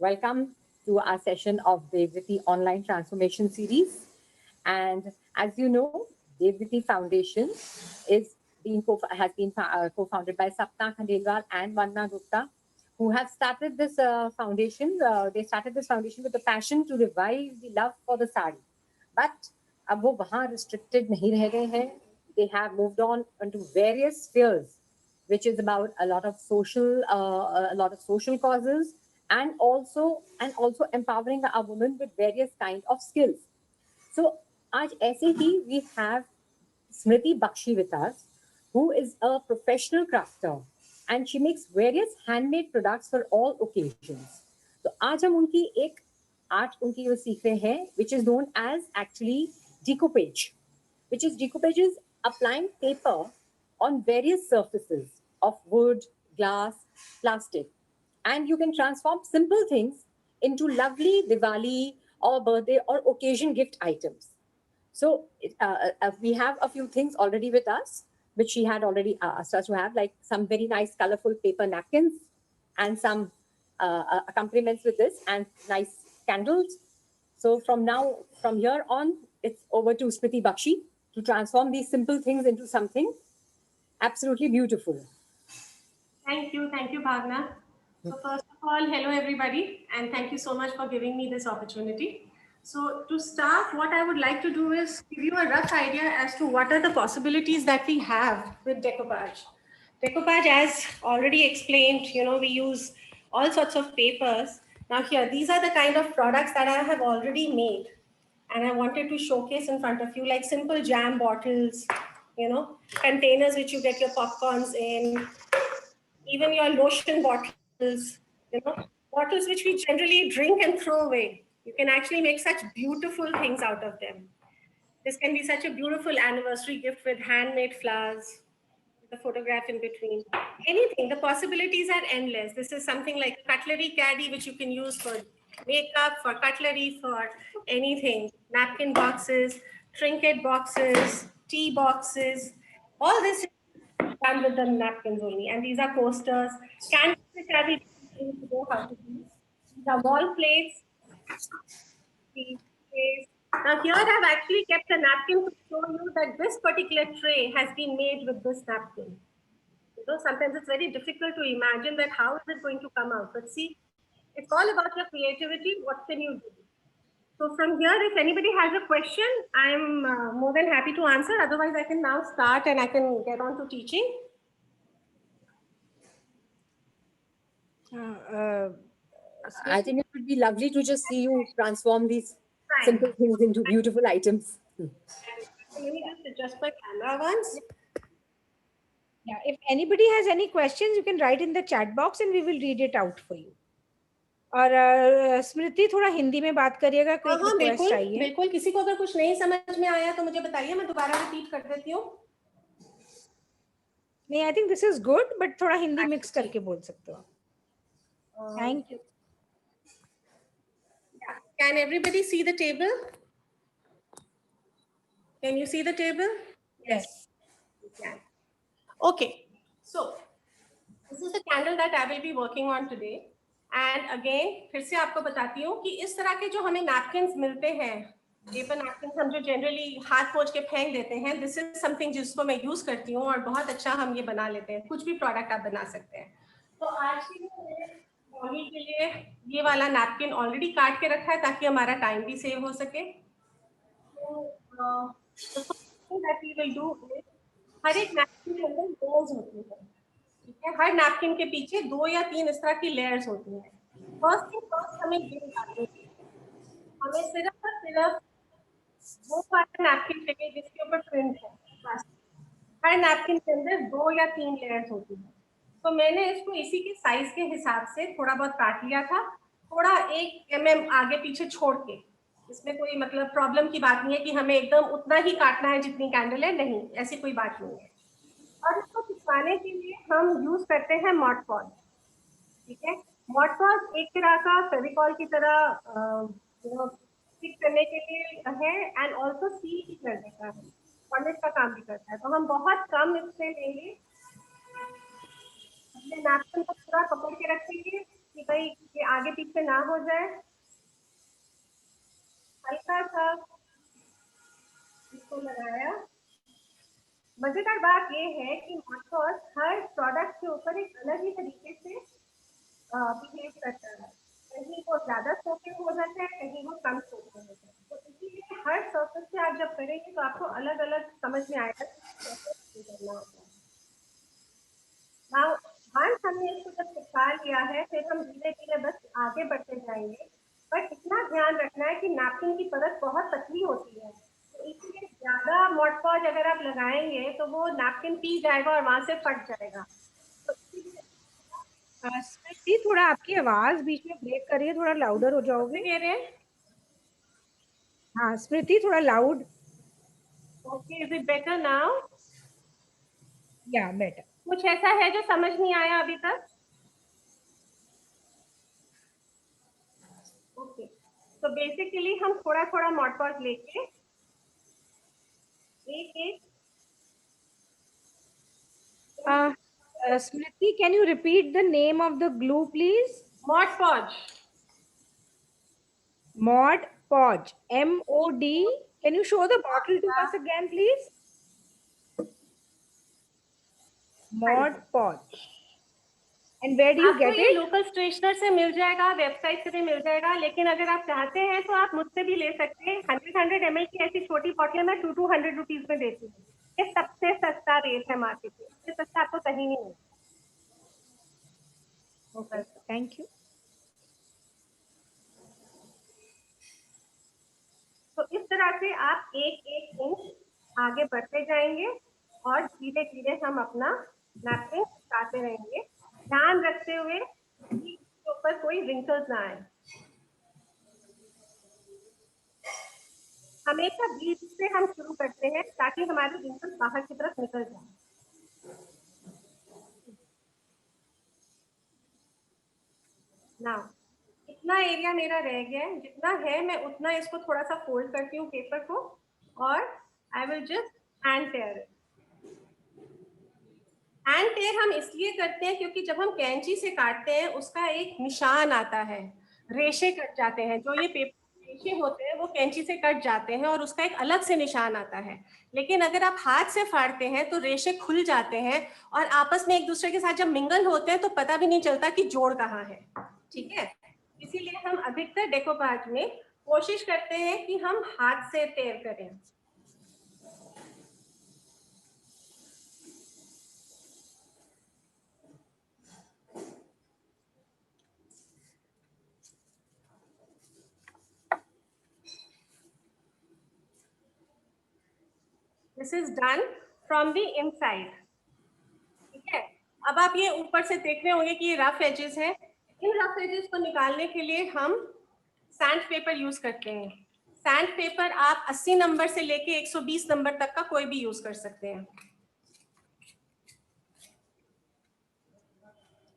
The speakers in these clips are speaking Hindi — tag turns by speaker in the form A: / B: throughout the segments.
A: Welcome to our session of Devdati Online Transformation Series. And as you know, Devdati Foundation has been co-founded by Sapna Khandelwal and Vandana Gupta, who have started this foundation. They started this foundation with the passion to revive the love for the sari. But अब वो वहाँ restricted नहीं रह गए हैं. They have moved on into various spheres, which is about a lot of social causes, and also empowering a woman with various kind of skills. So आज ऐसे ही we have Smriti Bakshi with us, who is a professional crafter, and she makes various handmade products for all occasions. तो आज हम उनकी एक आर्ट उनकी जो सीख रहे हैं, which is known as actually decoupage, which is decoupage is applying paper on various surfaces of wood, glass, plastic, and you can transform simple things into lovely Diwali or birthday or occasion gift items. So we have a few things already with us, which she had already asked us to have, like some very nice colorful paper napkins and some accompaniments with this and nice candles. So from here on, it's over to Smriti Bakshi to transform these simple things into something absolutely beautiful.
B: Thank you, Bhavna. So first of all, hello everybody, and thank you so much for giving me this opportunity. So to start, what I would like to do is give you a rough idea as to what are the possibilities that we have with decoupage. Decoupage, as already explained, we use all sorts of papers. Now here, these are the kind of products that I have already made, and I wanted to showcase in front of you, like simple jam bottles, containers which you get your popcorns in, even your lotion bottles, bottles which we generally drink and throw away. You can actually make such beautiful things out of them. This can be such a beautiful anniversary gift with handmade flowers, with a photograph in between. Anything, the possibilities are endless. This is something like a cutlery caddy, which you can use for makeup, for cutlery, for anything. Napkin boxes, trinket boxes, tea boxes, all this is done with the napkins only. And these are coasters, candles which I will know how to use. These are wall plates, these trays. Now here I've actually kept a napkin to show you that this particular tray has been made with this napkin. Sometimes it's very difficult to imagine that how is it going to come out. But see, it's all about your creativity. What can you do? So from here, if anybody has a question, I'm more than happy to answer. Otherwise, I can now start and I can get on to teaching.
A: I think it would be lovely to just see you transform these simple things into beautiful items.
B: Let me just adjust my camera once.
C: Yeah, if anybody has any questions, you can write in the chat box and we will read it out for you. और स्मृति थोड़ा हिंदी में बात करिएगा, कोई रिक्वेस्ट चाहिए?
B: बिल्कुल, किसी को अगर कुछ नहीं समझ में आया तो मुझे बताइए, मैं दोबारा रिपीट कर देती हूँ.
C: नहीं, I think this is good, but थोड़ा हिंदी मिक्स करके बोल सकते हो. Thank you.
B: Can everybody see the table? Can you see the table?
C: Yes.
B: You can. Okay. So this is the candle that I will be working on today. And again, फिर से आपको बताती हूँ कि इस तरह के जो हमें napkins मिलते हैं, पेपर napkins हम जो generally हाथ पोंछ के फेंक देते हैं, this is something जिसको मैं use करती हूँ और बहुत अच्छा हम ये बना लेते हैं. कुछ भी product आप बना सकते हैं. तो आज की मॉर्निंग के लिए ये वाला नैपकिन ऑलरेडी काट के रखा है ताकि हमारा टाइम भी सेव हो सके. हर एक नैपकिन के अंदर लेयर्स होती है. ठीक है, हर नैपकिन के पीछे 2 या 3 इस तरह की लेयर्स होती हैं. फर्स्ट हमें ये बताते हैं, हमें सिर्फ वो वाला नैपकिन चाहिए जिसके ऊपर प्रिंट है. हर नैपकिन के अंदर 2 या 3 लेयर्स होती है. तो मैंने इसको इसी के साइज के हिसाब से थोड़ा बहुत काट लिया था, थोड़ा 1 mm आगे पीछे छोड़ के. इसमें कोई मतलब प्रॉब्लम की बात नहीं है कि हमें एकदम उतना ही काटना है जितनी कैंडल है, नहीं, ऐसी कोई बात नहीं है. और इसको चिपकाने के लिए हम यूज करते हैं मॉड पॉड. ठीक है, मॉड पॉड एक तरह का फेविकॉल की तरह स्टिक करने के लिए है एंड ऑल्सो सील भी कर देता है, पॉलिश का काम भी करता है. तो हम बहुत कम इसमें लेंगे, अपने नैपकिन को पूरा पकड़ के रखेंगे, कि भाई ये आगे पीछे ना हो जाए, हल्का सा इसको लगाया। मजेदार बात ये है कि मॉडपॉज हर प्रोडक्ट के ऊपर एक अलग ही तरीके से बिहेव करता है। कहीं वो ज्यादा सोपिंग हो जाता है, कहीं वो कम सोपिंग हो जाता है। तो इसीलिए हर सर्फेस से आप जब करेंगे तो आपको अलग अलग समझ में आएगा कि कैसे करना होता है। नाउ वंस हमने इसको जब सिखा लिया है, फिर हम धीरे धीरे बस आगे बढ़ते जाएंगे। बट इतना ध्यान रखना है कि नैपकिन की परत बहुत पतली होती है, तो इसलिए ज्यादा मॉडपॉज अगर आप लगाएंगे तो वो नैपकिन पी जाएगा और वहां से फट जाएगा। तो
C: स्मृति थोड़ा आपकी आवाज बीच में ब्रेक कर रही है, थोड़ा लाउडर हो जाओगे?
B: कह रहे हैं
C: हाँ स्मृति थोड़ा loud.
B: Okay, is it better now?
C: या बेटर।
B: कुछ ऐसा है जो समझ नहीं आया अभी तक? ओके, तो बेसिकली हम थोड़ा थोड़ा मॉडपॉज लेके एक एक
C: Smriti, can you repeat the name of the glue, please?
B: मॉडपॉज।
C: Mod Podge. MOD. Can you show the bottle to us again, please? Mod Podge. And where do you
B: आपको
C: get
B: ये
C: it?
B: लोकल स्टेशनर से मिल जाएगा, वेबसाइट से भी मिल जाएगा, लेकिन अगर आप चाहते हैं तो आप मुझसे भी ले सकते हैं। 100 ml की ऐसी छोटी बॉटल में 200 रुपीज में देती हूँ। ये सबसे सस्ता रेट है मार्केट में, इससे सस्ता आपको कहीं नहीं मिलेगा।
C: Okay, thank you.
B: तो इस तरह से आप एक एक इंच आगे बढ़ते जाएंगे और धीरे धीरे हम अपना नैपकिन काटते रहेंगे, ध्यान रखते हुए कि इसके ऊपर कोई रिंकल्स ना आए। हमेशा बीच से हम शुरू करते हैं ताकि हमारे रिंकल्स बाहर की तरफ निकल जाए। ना इतना एरिया मेरा रह गया है, जितना है मैं उतना इसको थोड़ा सा फोल्ड करती हूँ पेपर को, और I will just hand tear it. Hand tear हम इसलिए करते हैं क्योंकि जब हम कैंची से काटते हैं उसका एक निशान आता है, रेशे कट जाते हैं। जो ये पेपर रेशे होते हैं वो कैंची से कट जाते हैं और उसका एक अलग से निशान आता है। लेकिन अगर आप हाथ से फाड़ते हैं तो रेशे खुल जाते हैं और आपस में एक दूसरे के साथ जब मिंगल होते हैं तो पता भी नहीं चलता कि जोड़ कहाँ है। ठीक है, इसीलिए हम अधिकतर डेकोपाज में कोशिश करते हैं कि हम हाथ से टेयर करें। This is done from the inside. ठीक है, अब आप ये ऊपर से देख रहे होंगे कि ये रफ एजेस हैं। इन रफ एजेस को निकालने के लिए हम सैंड पेपर यूज करते हैं। सैंड पेपर आप 80 नंबर से लेके 120 नंबर तक का कोई भी यूज कर सकते हैं।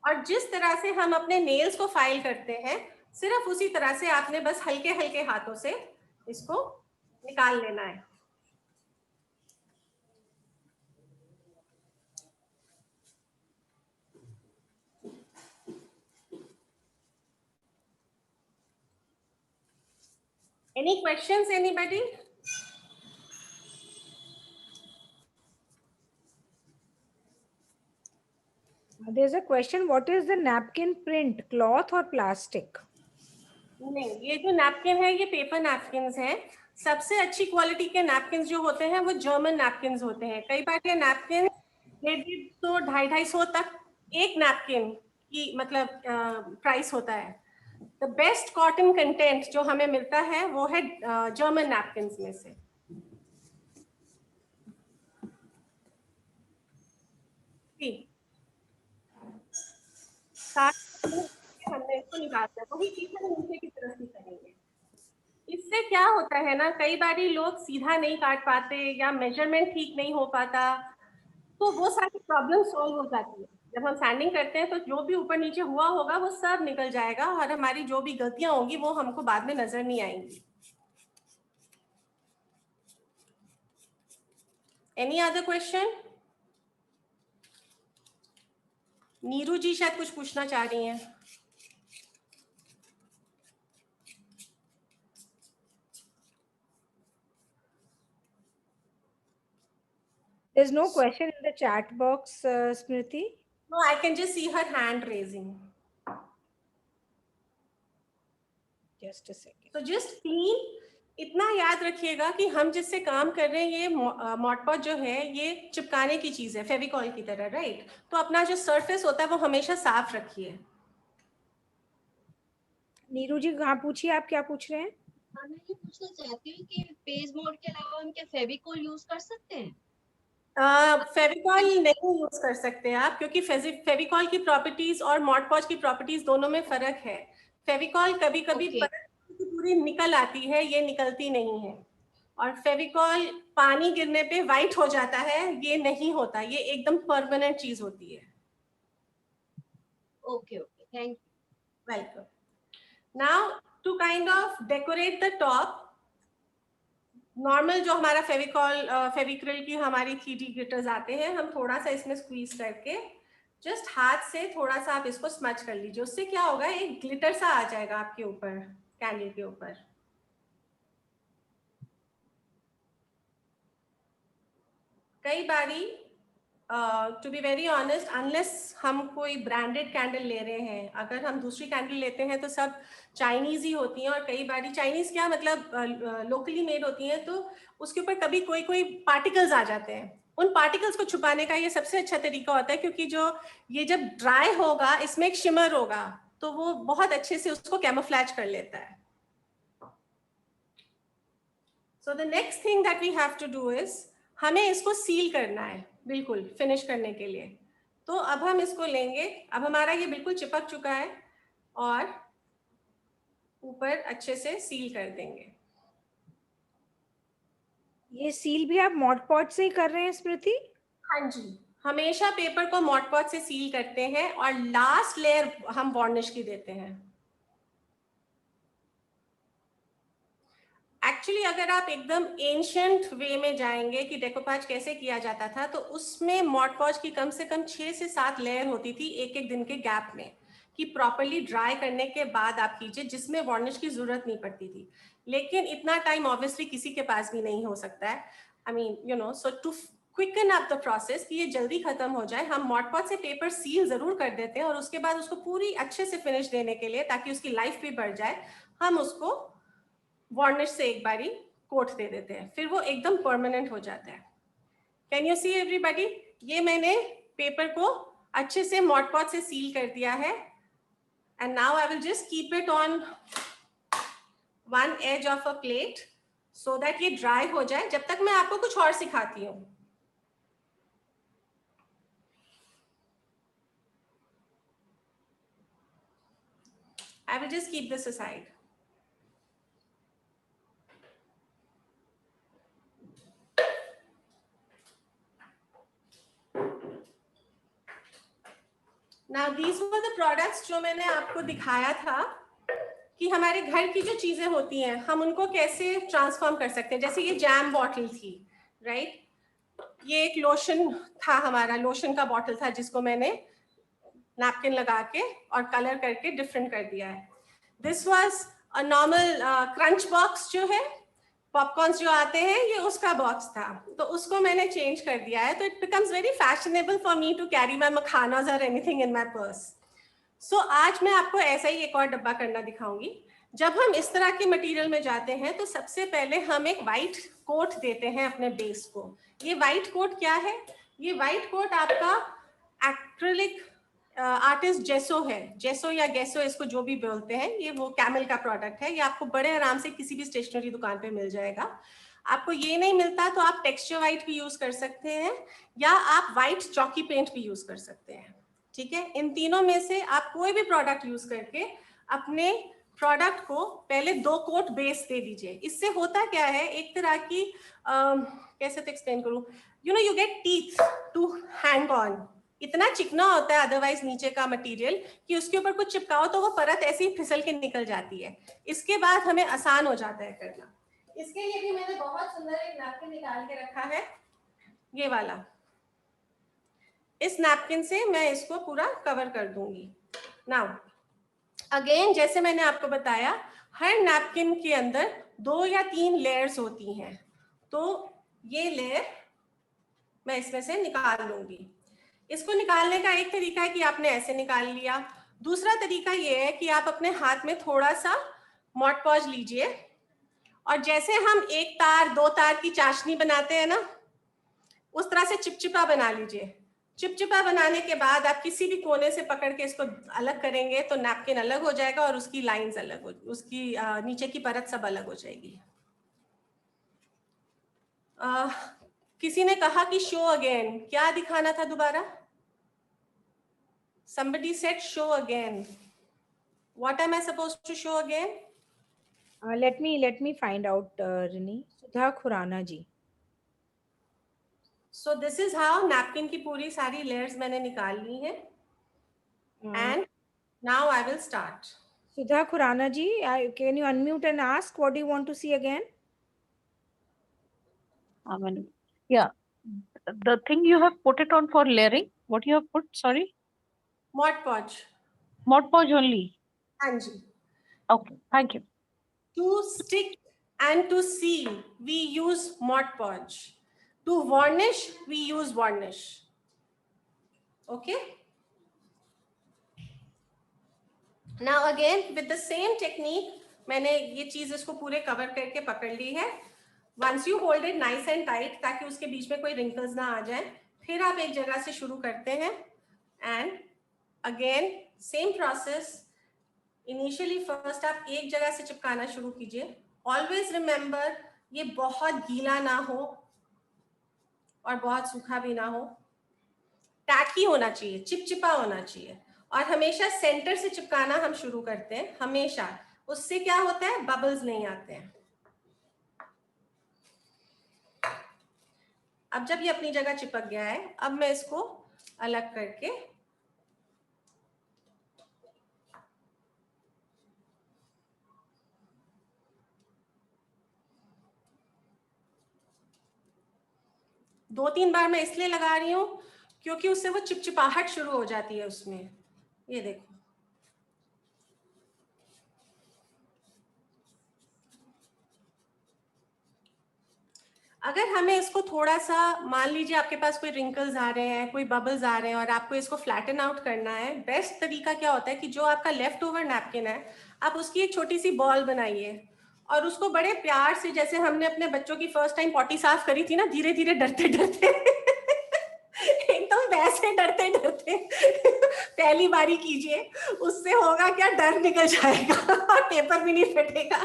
B: और जिस तरह से हम अपने नेल्स को फाइल करते हैं, सिर्फ उसी तरह से आपने बस हल्के हल्के हाथों से इसको निकाल लेना है। Any questions, anybody?
C: There's a question. What is the napkin print? Cloth or plastic?
B: नहीं, ये जो नैपकिन है ये पेपर नैपकिन हैं। सबसे अच्छी क्वालिटी के नैपकिन जो होते हैं वो जर्मन नैपकिन होते हैं। कई बार ये नैपकिन 150-250 तक एक नैपकिन की मतलब प्राइस होता है। द बेस्ट कॉटन कंटेंट जो हमें मिलता है वो है जर्मन नैपकिन में से। हमने इसको निकालना है, वही चीज हम नीचे की तरफ भी करेंगे। इससे क्या होता है ना, कई बारी लोग सीधा नहीं काट पाते या मेजरमेंट ठीक नहीं हो पाता, तो वो सारी प्रॉब्लम सॉल्व हो जाती है। जब हम सैंडिंग करते हैं तो जो भी ऊपर नीचे हुआ होगा वो सब निकल जाएगा और हमारी जो भी गलतियां होंगी वो हमको बाद में नजर नहीं आएंगी। Any other question? Neeru ji शायद कुछ पूछना चाह रही हैं।
C: There's no question in the chat box, Smriti.
B: No, I can just see her hand raising.
C: Just a second.
B: So just clean, इतना याद रखिएगा कि हम जिससे काम कर रहे हैं ये मॉडपॉट जो है ये चिपकाने की चीज है फेविकॉल की तरह, राइट? तो अपना जो सरफेस होता है वो हमेशा साफ रखिए।
C: नीरू जी, हाँ पूछिए, आप क्या पूछ रहे हैं?
D: मैं ये पूछना चाहती हूँ कि पेज मोड के अलावा हम क्या फेविकोल यूज कर सकते हैं?
B: फेविकॉल नहीं यूज कर सकते आप, क्योंकि फेविकॉल की प्रॉपर्टीज और मॉडपॉच की प्रॉपर्टीज दोनों में फर्क है। फेविकॉल कभी कभी पूरी निकल आती है, ये निकलती नहीं है। और फेविकॉल पानी गिरने पे वाइट हो जाता है, ये नहीं होता, ये एकदम परमानेंट चीज होती है।
D: Okay okay, thank you.
B: Welcome. Now to kind of decorate the top, normal जो हमारा फेविक्रिल की हमारी 3D ग्लिटर्स आते हैं, हम थोड़ा सा इसमें स्क्वीज करके जस्ट हाथ से थोड़ा सा आप इसको स्मच कर लीजिए। उससे क्या होगा, एक ग्लिटर सा आ जाएगा आपके ऊपर, कैंडल के ऊपर। कई बारी to be very honest, unless हम कोई ब्रांडेड कैंडल ले रहे हैं, अगर हम दूसरी कैंडल लेते हैं तो सब चाइनीज ही होती हैं, और कई बारी चाइनीज क्या मतलब लोकली मेड होती हैं, तो उसके ऊपर कभी कोई कोई पार्टिकल्स आ जाते हैं। उन पार्टिकल्स को छुपाने का ये सबसे अच्छा तरीका होता है, क्योंकि जो ये जब ड्राई होगा इसमें एक शिमर होगा, तो वो बहुत अच्छे से उसको कैमोफ्लैज कर लेता है। So the next thing that we have to do is, हमें इसको सील करना है बिल्कुल फिनिश करने के लिए। तो अब हम इसको लेंगे, अब हमारा ये बिल्कुल चिपक चुका है, और ऊपर अच्छे से सील कर देंगे।
C: ये सील भी आप मॉडपॉट से ही कर रहे हैं स्मृति?
B: हाँ जी, हमेशा पेपर को मॉडपॉट से सील करते हैं, और लास्ट लेयर हम वार्निश की देते हैं। एक्चुअली अगर आप एकदम एंशियंट वे में जाएंगे कि डेकोपाज कैसे किया जाता था, तो उसमें मॉडपॉच की कम से कम 6 से 7 लेयर होती थी एक एक दिन के गैप में, कि प्रॉपरली ड्राई करने के बाद आप कीजिए, जिसमें वार्निश की जरूरत नहीं पड़ती थी। लेकिन इतना टाइम ऑब्वियसली किसी के पास भी नहीं हो सकता है। I mean you know, so to quicken up the process कि ये जल्दी खत्म हो जाए, हम मॉडपॉच से पेपर सील जरूर कर देते हैं, और उसके बाद उसको पूरी अच्छे से फिनिश देने के लिए, ताकि उसकी लाइफ भी बढ़ जाए, हम उसको वार्निश से एक बारी कोट दे देते हैं, फिर वो एकदम परमानेंट हो जाता है। Can you see everybody? ये मैंने पेपर को अच्छे से मॉडपॉट से सील कर दिया है, and now I will just keep it on one edge of a plate so that ये ड्राई हो जाए, जब तक मैं आपको कुछ और सिखाती हूँ। आई will just keep this aside. Now these were the products जो मैंने आपको दिखाया था कि हमारे घर की जो चीजें होती हैं हम उनको कैसे ट्रांसफॉर्म कर सकते हैं। जैसे ये जैम बॉटल थी, राइट? ये एक लोशन था, हमारा लोशन का बॉटल था, जिसको मैंने नैपकिन लगा के और कलर करके डिफरेंट कर दिया है। This was a normal crunch box जो है, पॉपकॉर्न्स जो आते हैं, ये उसका बॉक्स था, तो उसको मैंने चेंज कर दिया है। तो it becomes very fashionable for me to carry my makhanas और एनीथिंग इन माई पर्स। सो आज मैं आपको ऐसा ही एक और डब्बा करना दिखाऊंगी। जब हम इस तरह के मटेरियल में जाते हैं, तो सबसे पहले हम एक वाइट कोट देते हैं अपने बेस को। ये वाइट कोट क्या है? ये वाइट कोट आपका एक्रिलिक आर्टिस्ट जेसो है, जेसो या गेसो इसको जो भी बोलते हैं, ये वो कैमल का प्रोडक्ट है। ये आपको बड़े आराम से किसी भी स्टेशनरी दुकान पे मिल जाएगा। आपको ये नहीं मिलता तो आप टेक्सचर वाइट भी यूज कर सकते हैं, या आप वाइट चॉकी पेंट भी यूज कर सकते हैं। ठीक है, इन तीनों में से आप कोई भी प्रोडक्ट यूज करके अपने प्रोडक्ट को पहले 2 कोट बेस दे दीजिए। इससे होता क्या है, एक तरह की कैसे तो एक्सप्लेन करूं, you know you get teeth to hang on. इतना चिकना होता है अदरवाइज नीचे का मटेरियल कि उसके ऊपर कुछ चिपकाओ तो वो परत ऐसे ही फिसल के निकल जाती है। इसके बाद हमें आसान हो जाता है करना। इसके लिए भी मैंने बहुत सुंदर एक नैपकिन निकाल के रखा है, ये वाला। इस नैपकिन से मैं इसको पूरा कवर कर दूंगी। नाउ अगेन, जैसे मैंने आपको बताया, हर नैपकिन के अंदर 2 या 3 लेयर्स होती हैं। तो ये लेयर मैं इसमें से निकाल लूंगी। इसको निकालने का एक तरीका है कि आपने ऐसे निकाल लिया। दूसरा तरीका ये है कि आप अपने हाथ में थोड़ा सा मॉड पॉज लीजिए और जैसे हम एक तार दो तार की चाशनी बनाते हैं ना, उस तरह से चिपचिपा बना लीजिए। चिपचिपा बनाने के बाद आप किसी भी कोने से पकड़ के इसको अलग करेंगे तो नैपकिन अलग हो जाएगा और उसकी लाइंस अलग हो, उसकी नीचे की परत सब अलग हो जाएगी। किसी ने कहा कि शो अगेन, क्या दिखाना था दोबारा? Somebody said show again. What am I supposed to show again?
C: Let me find out, Rini. Sudha Khurana ji.
B: So this is how napkin की पूरी सारी layers मैंने निकाल ली हैं. And now I will start.
C: Sudha Khurana ji, can you unmute and ask what do you want to see again?
E: Yeah, the thing you have put it on for layering, what you have put, sorry?
B: Mod Podge.
E: Mod Podge only.
B: हाँ जी.
E: Okay, thank you.
B: To stick and to seal, we use Mod Podge. To varnish, we use varnish. Okay? Now again, with the same technique, मैंने ये चीज इसको पूरे कवर करके पकड़ ली है. Once you hold it nice and tight, ताकि उसके बीच में कोई wrinkles ना आ जाए, फिर आप एक जगह से शुरू करते हैं. And again, same process. Initially first आप एक जगह से चिपकाना शुरू कीजिए. Always remember, ये बहुत गीला ना हो और बहुत सूखा भी ना हो. टैकी होना चाहिए, चिपचिपा होना चाहिए. और हमेशा सेंटर से चिपकाना हम शुरू करते हैं हमेशा. उससे क्या होता है, बबल्स नहीं आते हैं. अब जब ये अपनी जगह चिपक गया है, अब मैं इसको अलग करके दो तीन बार मैं इसलिए लगा रही हूं क्योंकि उससे वो चिपचिपाहट शुरू हो जाती है उसमें. ये देखो, अगर हमें इसको थोड़ा सा, मान लीजिए आपके पास कोई रिंकल्स आ रहे हैं, कोई बबल्स आ रहे हैं और आपको इसको फ्लैटन आउट करना है, बेस्ट तरीका क्या होता है कि जो आपका लेफ्ट ओवर नैपकिन है, आप उसकी एक छोटी सी बॉल बनाइए और उसको बड़े प्यार से, जैसे हमने अपने बच्चों की फर्स्ट टाइम पॉटी साफ करी थी ना, धीरे धीरे डरते डरते एकदम वैसे डरते डरते पहली बारी कीजिए. उससे होगा क्या, डर निकल जाएगा और पेपर भी नहीं फटेगा.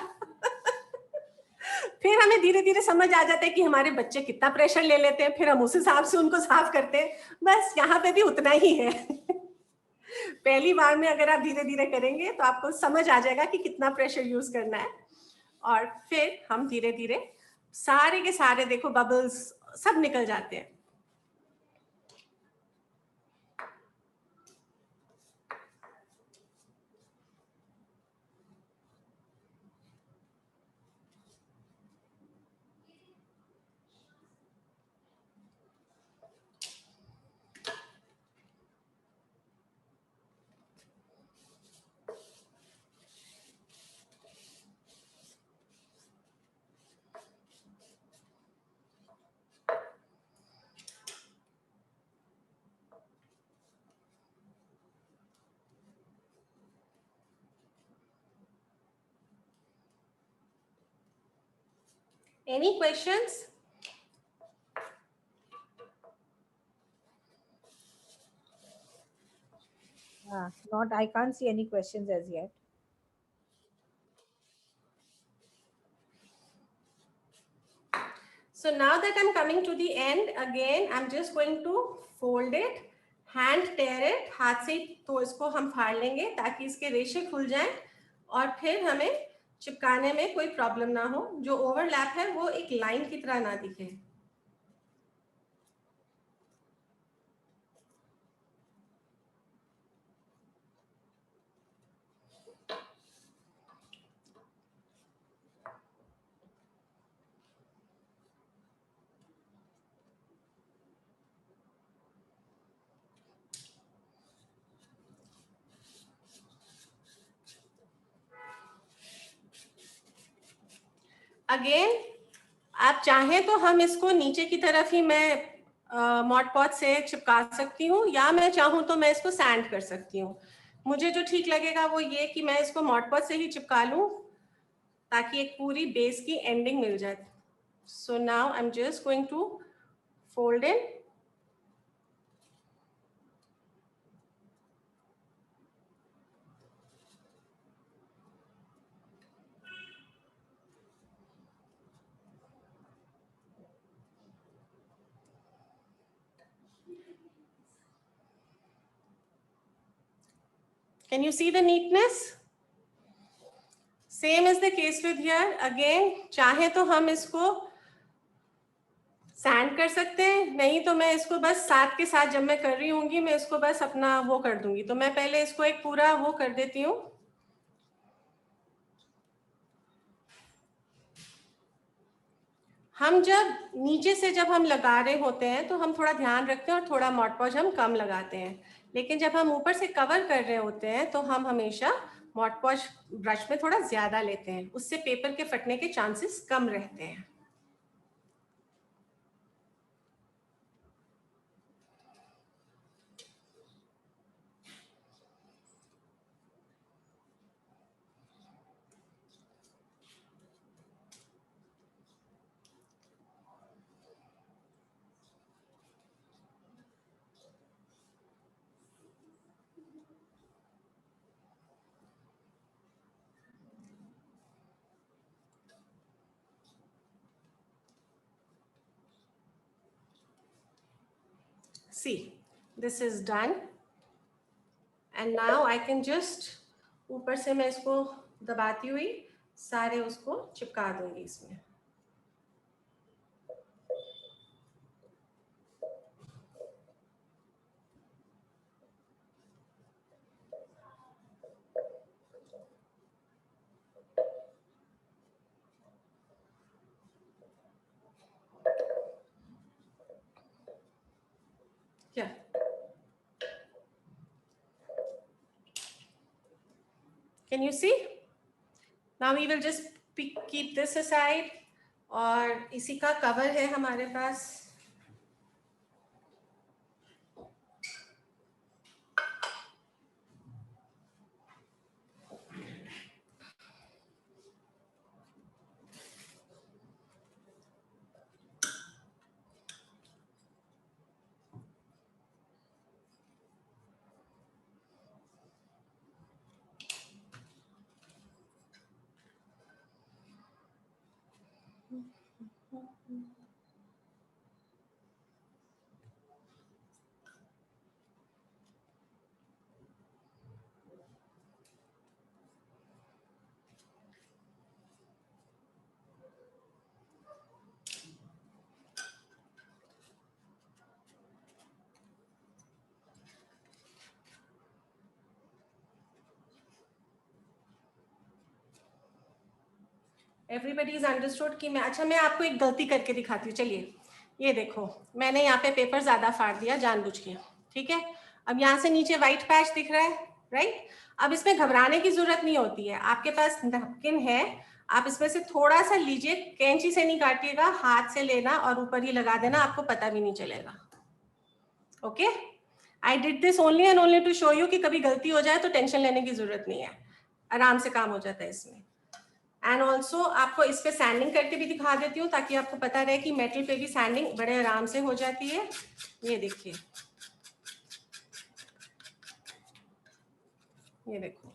B: फिर हमें धीरे धीरे समझ आ जाता है कि हमारे बच्चे कितना प्रेशर ले लेते हैं, फिर हम उस हिसाब से उनको साफ करते हैं. बस यहाँ पे भी उतना ही है. पहली बार में अगर आप धीरे धीरे करेंगे तो आपको समझ आ जाएगा कि कितना प्रेशर यूज करना है. और फिर हम धीरे धीरे सारे के सारे, देखो बबल्स सब निकल जाते हैं. Any questions?
C: Not, I can't see any questions as yet.
B: So now that I'm coming to the end, again, I'm just going to fold it, hand tear it, हाथ से तो इसको हम फाड़ लेंगे ताकि इसके रेशे खुल जाएं और फिर हमें चिपकाने में कोई प्रॉब्लम ना हो. जो ओवरलैप है वो एक लाइन की तरह ना दिखे. अगेन आप चाहें तो हम इसको नीचे की तरफ ही, मैं मॉड पॉज से चिपका सकती हूँ, या मैं चाहूँ तो मैं इसको सैंड कर सकती हूँ। मुझे जो ठीक लगेगा वो ये कि मैं इसको मॉड पॉज से ही चिपका लूँ ताकि एक पूरी बेस की एंडिंग मिल जाए। So now I am just going to fold in. Can you see the neatness? Same is the case with here. Again, चाहे तो हम इसको सैंड कर सकते हैं, नहीं तो मैं इसको बस साथ के साथ जब मैं कर रही होंगी मैं इसको बस अपना वो कर दूंगी। तो मैं पहले इसको एक पूरा वो कर देती हूँ। हम जब नीचे से जब हम लगा रहे होते हैं तो हम थोड़ा ध्यान रखते हैं और थोड़ा मॉड पॉज हम कम लगाते हैं, लेकिन जब हम ऊपर से कवर कर रहे होते हैं तो हम हमेशा मॉड पॉज ब्रश में थोड़ा ज्यादा लेते हैं, उससे पेपर के फटने के चांसेस कम रहते हैं। See, this is done, and now I can just ऊपर से मैं इसको दबाती हुई सारे उसको चिपका दूंगी इसमें। Yeah. Can you see? Now we will just keep this aside, और इसी का कवर है हमारे पास। एवरीबडी इज अंडरस्टूड कि मैं मैं आपको एक गलती करके दिखाती हूँ। चलिए, ये देखो, मैंने यहाँ पे पेपर ज्यादा फाड़ दिया जानबूझ के, ठीक है। अब यहाँ से नीचे व्हाइट पैच दिख रहा है, राइट। अब इसमें घबराने की जरूरत नहीं होती है, आपके पास नैपकिन है, आप इसमें से थोड़ा सा लीजिए, कैंची से नहीं काटिएगा, हाथ से लेना और ऊपर ही लगा देना, आपको पता भी नहीं चलेगा। Okay, I did this only and only to show you कि कभी गलती हो जाए तो टेंशन लेने की जरूरत नहीं है, आराम से काम हो जाता है इसमें। एंड ऑल्सो आपको इस पे सैंडिंग करके भी दिखा देती हूँ ताकि आपको पता रहे कि मेटल पे भी सैंडिंग बड़े आराम से हो जाती है। ये देखिए, ये देखो,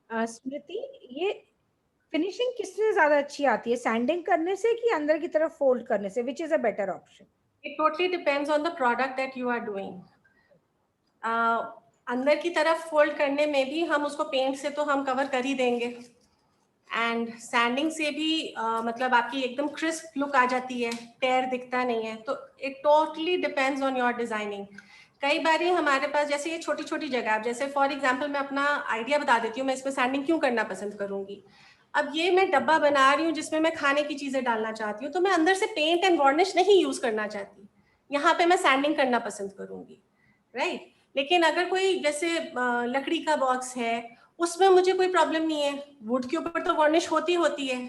C: स्मृति, ये फिनिशिंग किससे ज्यादा अच्छी आती है, सैंडिंग करने से कि अंदर की तरफ फोल्ड करने से? Which is a better option?
B: It totally depends on the product that you are doing. अंदर की तरफ फोल्ड करने में भी हम उसको पेंट से तो हम कवर कर ही देंगे, एंड सैंडिंग से भी मतलब आपकी एकदम क्रिस्प लुक आ जाती है, टेयर दिखता नहीं है। तो it totally depends on your designing. कई बार हमारे पास जैसे ये छोटी छोटी जगह, जैसे फॉर एग्जांपल मैं अपना आइडिया बता देती हूँ, मैं इसमें सैंडिंग क्यों करना पसंद करूंगी। अब ये मैं डब्बा बना रही हूँ जिसमें मैं खाने की चीजें डालना चाहती हूँ, तो मैं अंदर से पेंट एंड वार्निश नहीं यूज करना चाहती, यहाँ पे मैं सैंडिंग करना पसंद करूंगी, राइट। लेकिन अगर कोई जैसे लकड़ी का बॉक्स है उसमें मुझे कोई प्रॉब्लम नहीं है, वुड के ऊपर तो वार्निश होती है,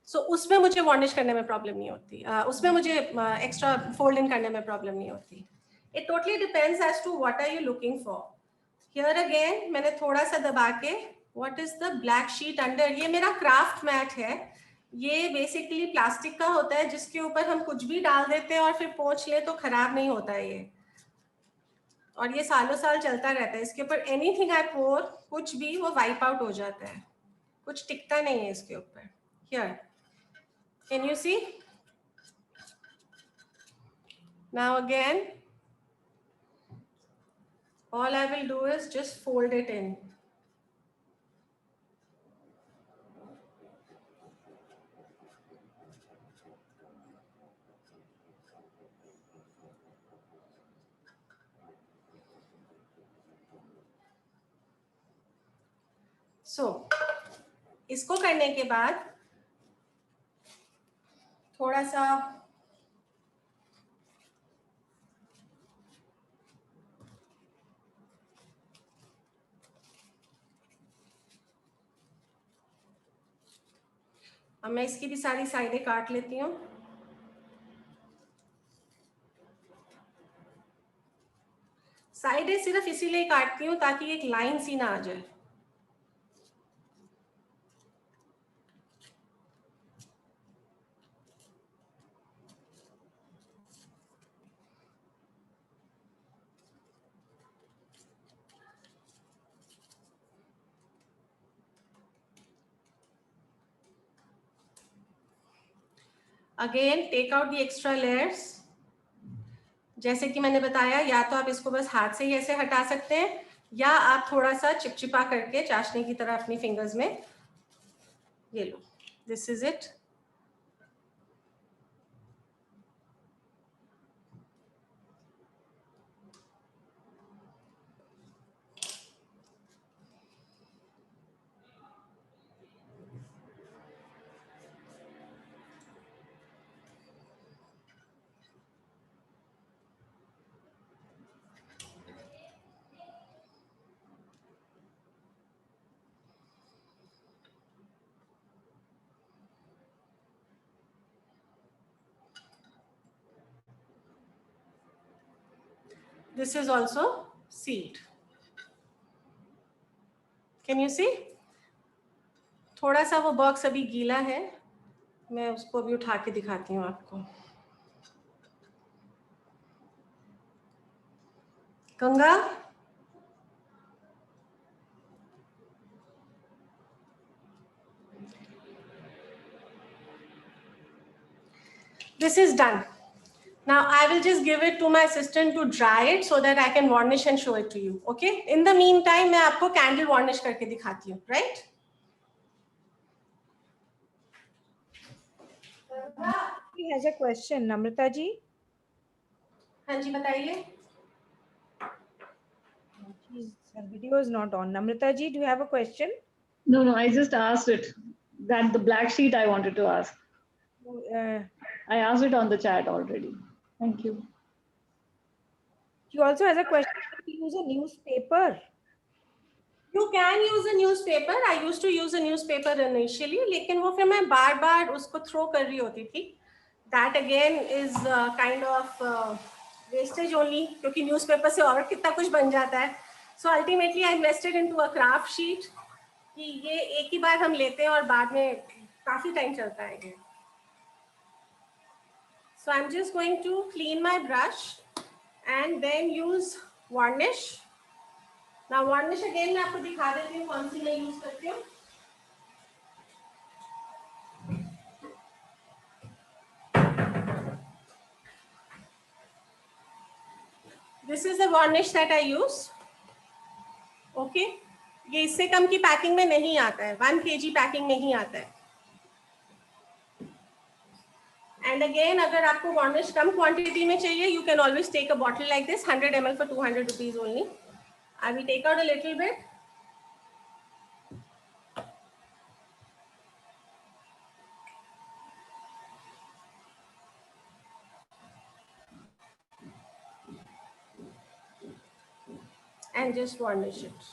B: सो उसमें मुझे वार्निश करने में प्रॉब्लम नहीं होती, उसमें मुझे एक्स्ट्रा फोल्ड इन करने में प्रॉब्लम नहीं होती. It totally depends as to what are you looking for. Here again मैंने थोड़ा सा दबा के, what is the black sheet under, ये मेरा क्राफ्ट मैट है. ये बेसिकली प्लास्टिक का होता है जिसके ऊपर हम कुछ भी डाल देते हैं और फिर पोंछ ले तो खराब नहीं होता है ये, और ये सालों साल चलता रहता है. इसके ऊपर एनीथिंग आई पोर, कुछ भी, वो वाइप आउट हो जाता है, कुछ टिकता नहीं है इसके ऊपर. Here can you see, now again all I will do is just fold it in. So, इसको करने के बाद थोड़ा सा अब मैं इसकी भी सारी साइडें काट लेती हूँ. साइडें सिर्फ इसीलिए काटती हूँ ताकि एक लाइन सी ना आ जाए. Again take out the extra layers. जैसे कि मैंने बताया, या तो आप इसको बस हाथ से ही ऐसे हटा सकते हैं, या आप थोड़ा सा चिपचिपा करके चाशनी की तरह अपनी फिंगर्स में, ये लो, this is it. This is also sealed. Can you see? थोड़ा सा वो बॉक्स अभी गीला है, मैं उसको अभी उठा के दिखाती हूँ आपको. Ganga, this is done. Now I will just give it to my assistant to dry it so that I can varnish and show it to you. Okay? In the meantime, मैं आपको candle varnish करके दिखाती हूँ, right?
C: He has a question, Namrata ji.
B: हाँ जी, बताइए.
C: Her video is not on. Namrata ji, do you have a question?
E: No, no, I just asked it. That the black sheet I wanted to ask. I asked it on the chat already. Thank you.
C: She also has a question. Can we use a newspaper?
B: You can use a newspaper. I used to use a newspaper initially, लेकिन वो फिर मैं बार बार उसको throw कर रही होती थी. That again is kind of wastage only, क्योंकि newspaper से और कितना कुछ बन जाता है. So ultimately I invested into a craft sheet, कि ये एक ही बार हम लेते हैं और बाद में काफी टाइम चलता है ये. So I'm just going to clean my brush and then use varnish. Now varnish again मैं आपको दिखा देती हूँ कौन सी मैं यूज करती हूँ. This is the varnish that I use. Okay, ये इससे कम की पैकिंग में नहीं आता है, 1 kg पैकिंग में ही आता है. And again, अगर आपको varnish कम क्वांटिटी में चाहिए, you can always take a bottle like this, 100 ml for 200 rupees only. I will take out a little bit. And just varnish it.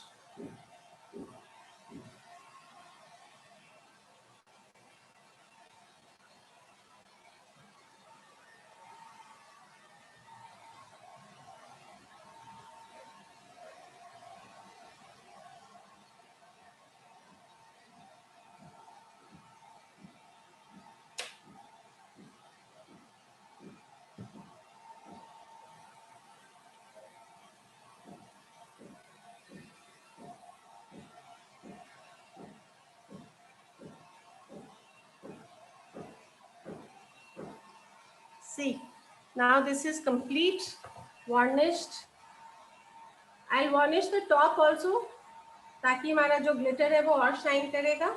B: See, now this is complete, varnished. I'll varnish the top also, ताकि हमारा जो glitter है वो और shine करेगा.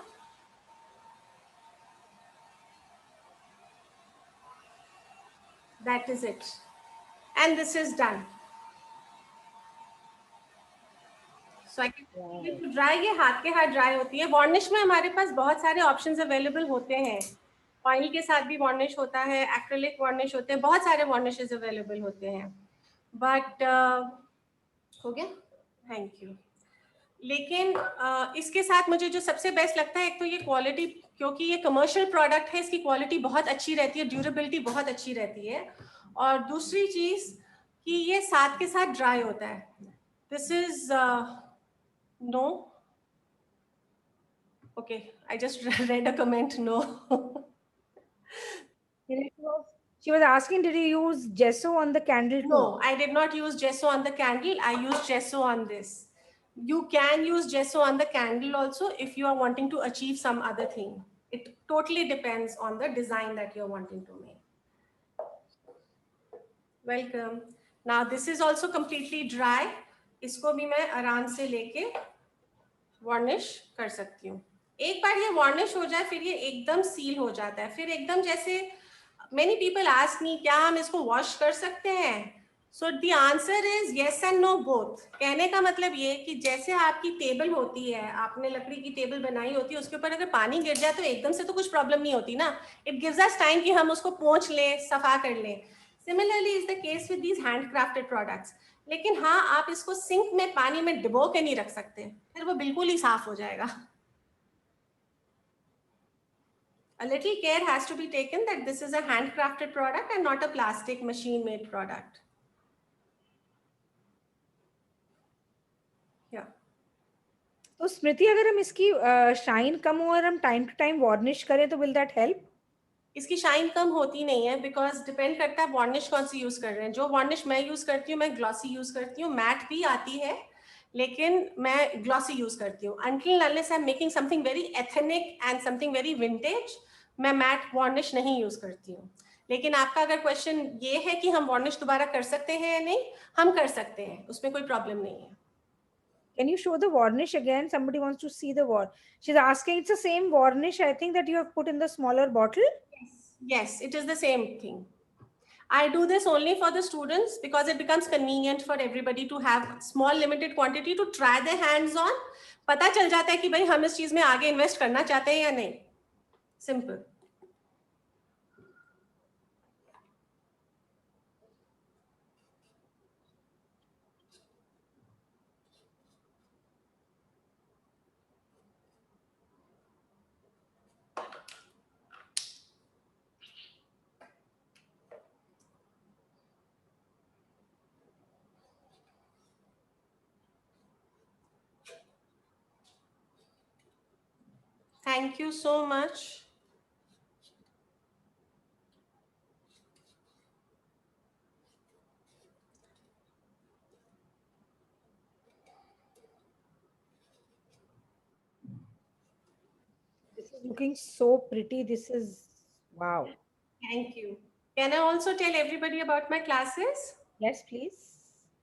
B: That is it. And this is done. So I can leave it to dry. ये हाथ के हाथ dry होती है. Varnish में हमारे पास बहुत सारे options available होते हैं. Oil के साथ भी varnish होता है, acrylic varnish होते हैं, बहुत सारे varnishes available होते हैं. But हो गया? Thank you. लेकिन इसके साथ मुझे जो सबसे बेस्ट लगता है, एक तो ये क्वालिटी, क्योंकि ये कमर्शियल प्रोडक्ट है, इसकी क्वालिटी बहुत अच्छी रहती है, ड्यूरेबिलिटी बहुत अच्छी रहती है. और दूसरी चीज कि ये साथ के साथ ड्राई होता है. This is no, okay, I just read a comment, no.
C: She was asking, did you use gesso on the candle too?
B: No, I did not use gesso on the candle. I used gesso on this. You can use gesso on the candle also if you are wanting to achieve some other thing. It totally depends on the design that you're wanting to make. Welcome. Now this is also completely dry. इसको भी मैं आराम से लेके वार्निश कर सकती हूँ. एक बार ये वार्निश हो जाए फिर ये एकदम सील हो जाता है. फिर एकदम जैसे many people ask me, क्या हम इसको वॉश कर सकते हैं? So the answer is yes and no both. कहने का मतलब ये कि जैसे आपकी टेबल होती है, आपने लकड़ी की टेबल बनाई होती है, उसके ऊपर अगर पानी गिर जाए तो एकदम से तो कुछ प्रॉब्लम नहीं होती ना. It gives us time कि हम उसको पोंछ लें, सफा कर लें. Similarly is the case with these handcrafted products. लेकिन हाँ, आप इसको सिंक में पानी में डुबो के नहीं रख सकते, फिर वो बिल्कुल ही साफ हो जाएगा. A little care has to be taken that this is a handcrafted product and not a plastic machine-made product. Yeah.
C: तो स्मृति, अगर हम इसकी शाइन कम हो और हम टाइम टू टाइम वार्निश करें तो विल दैट हेल्प?
B: इसकी शाइन कम होती नहीं है, बिकॉज डिपेंड करता है वार्निश कौन सी यूज कर रहे हैं. जो वार्निश मैं यूज करती हूँ, मैं ग्लॉसी यूज करती हूँ. मैट भी आती है, लेकिन मैं ग्लॉसी यूज करती हूँ. Until unless I'm making something very ethnic and something very vintage, मैं मैट वार्निश नहीं यूज करती हूँ. लेकिन आपका अगर क्वेश्चन ये है कि हम वार्निश दोबारा कर सकते हैं या नहीं, हम कर सकते हैं, उसमें कोई प्रॉब्लम नहीं है.
C: Can you show the varnish again? Somebody wants to see the She's asking, it's the same varnish, I think, that you have put in the smaller bottle.
B: Yes, it is the same thing. I do this only for the students because it becomes convenient for everybody to have small limited quantity to try their hands on. पता चल जाता है कि भाई हम इस चीज में आगे इन्वेस्ट करना चाहते हैं या नहीं. Simple. Thank you so much.
C: This is looking so pretty. This is wow.
B: Thank you. Can I also tell everybody about my classes?
C: Yes, please.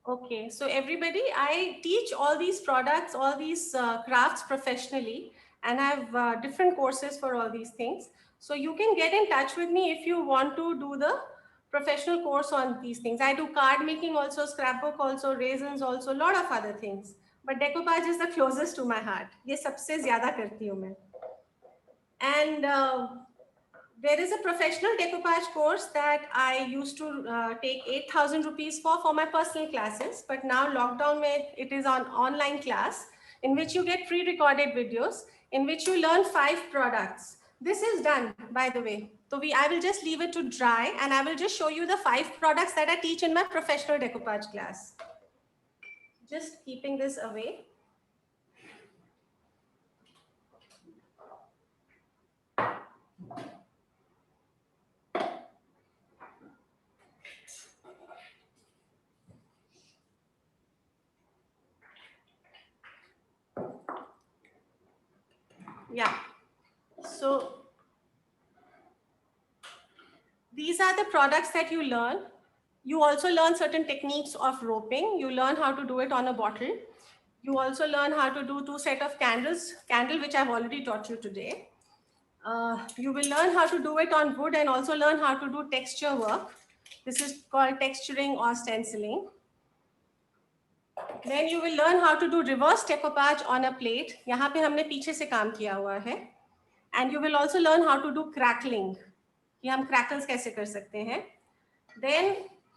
B: Okay, so everybody, I teach all these products, all these crafts professionally, and I have different courses for all these things. So you can get in touch with me if you want to do the professional course on these things. I do card making also, scrapbook also, raisins also, a lot of other things. But decoupage is the closest to my heart. ये सबसे ज़्यादा करती हूँ मैं. And there is a professional decoupage course that I used to take 8,000 rupees for my personal classes. But now lockdown mein, it is on online class in which you get pre-recorded videos in which you learn 5 products. This is done, by the way. So I will just leave it to dry and I will just show you the 5 products that I teach in my professional decoupage class. Just keeping this away. Yeah, so these are the products that you learn. You also learn certain techniques of roping. You learn how to do it on a bottle. You also learn how to do 2 sets of candle which I've already taught you today. You will learn how to do it on wood and also learn how to do texture work. This is called texturing or stenciling. Then you will learn how to do reverse decoupage on a plate. यहाँ पे हमने पीछे से काम किया हुआ है. And you will also learn how to do crackling. कि हम crackles कैसे कर सकते हैं. Then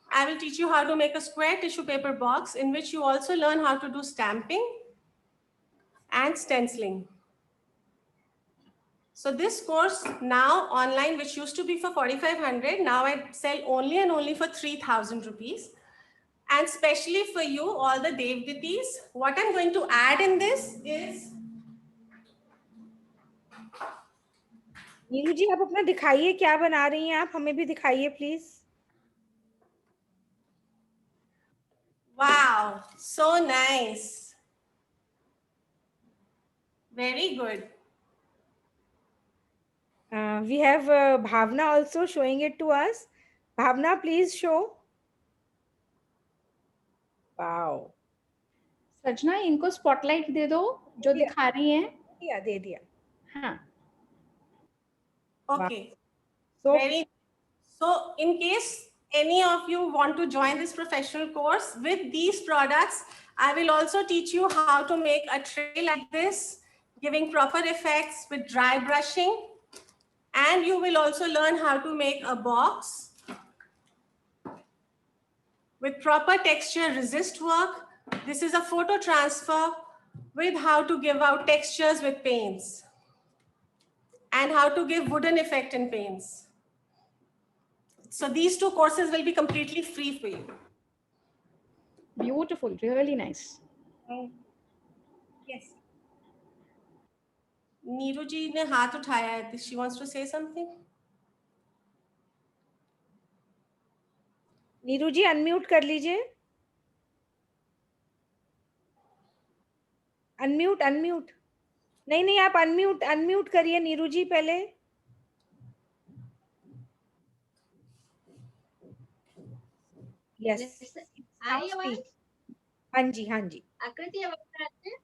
B: I will teach you how to make a square tissue paper box, in which you also learn how to do stamping and stenciling. So this course now online, which used to be for 4,500, now I sell only and only for 3,000 rupees. And specially for you, all the Devditis, what I'm going to add in this is.
C: Neeru जी आप अपना दिखाइए क्या बना रही हैं आप, हमें भी दिखाइए please.
B: Wow, so nice. Very good.
C: We have Bhavna also showing it to us. Bhavna, please show. Wow.
F: सजना इनको स्पॉटलाइट दे दो जो दिखा रही हैं.
C: दे दिया.
F: हाँ.
B: Okay.
C: Wow.
B: So in case any of you want to join this professional course with these products, I will also teach you how to make a tray like this, giving proper effects with dry brushing. And you will also learn how to make a box with proper texture resist work. This is a photo transfer with how to give out textures with paints and how to give wooden effect in paints. So these 2 courses will be completely free for you.
F: Beautiful, really nice.
B: Yes. Neeru ji ne haath uthaya hai. She wants to say something.
C: Neeru ji unmute कर लीजिए. अनम्यूट. नहीं आप अनम्यूट करिए नीरू जी पहले. यस. हाँ जी.
D: आकृति आवाज आती है?